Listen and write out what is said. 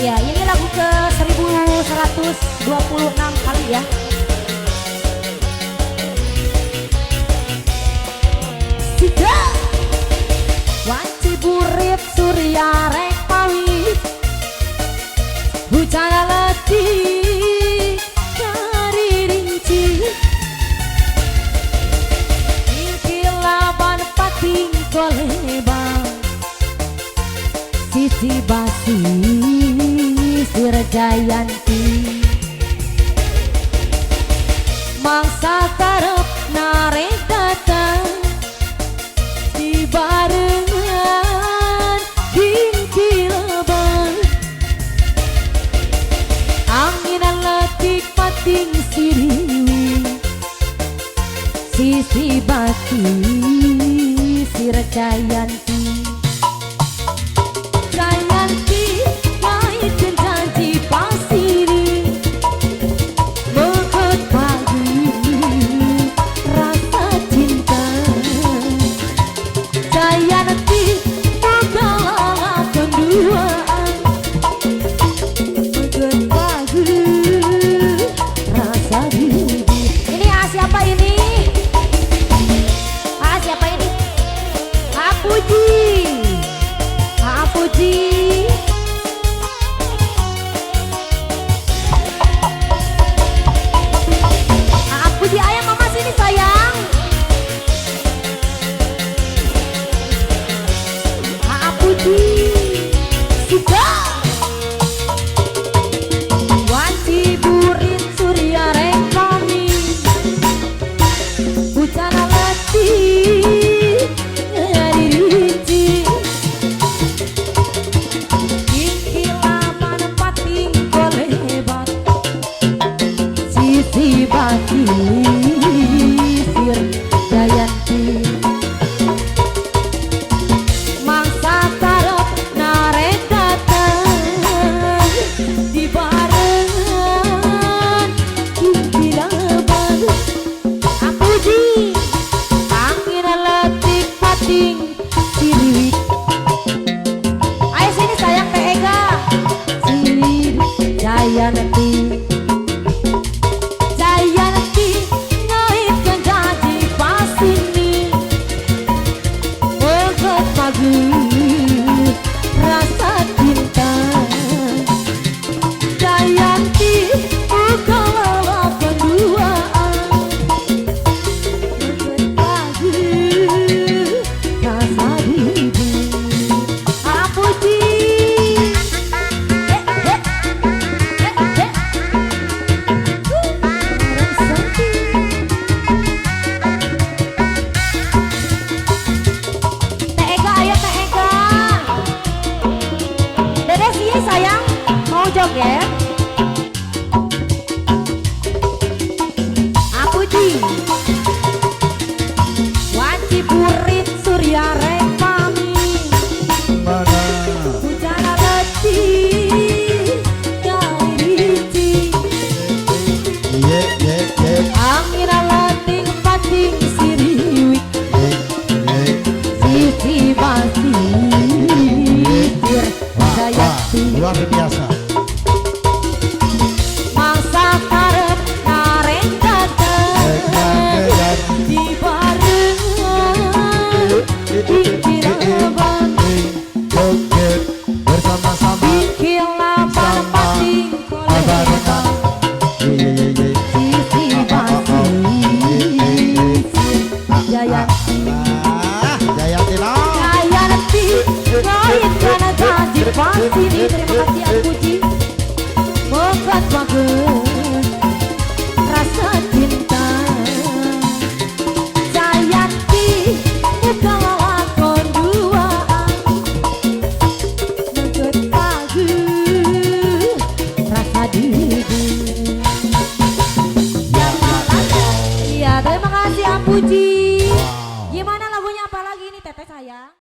Ya, ini lagu ke 1126 kali ya. Tiga wajib urip surya rek pawis hujan letih dari rinci ingkilaban pating kolebang sisi basi Sirjayanti mangsa tarep narek datang di barengan kinkilaban anginan letik pating siriwi sisi bati Sirjayanti luar biasa. Mangsa karep nareng datang di barengan Kiraban joget bersama-sama Kilapan pating koleban sisi basi Jayanti Jayanti Jayanti Kait karena janji pasti diterima.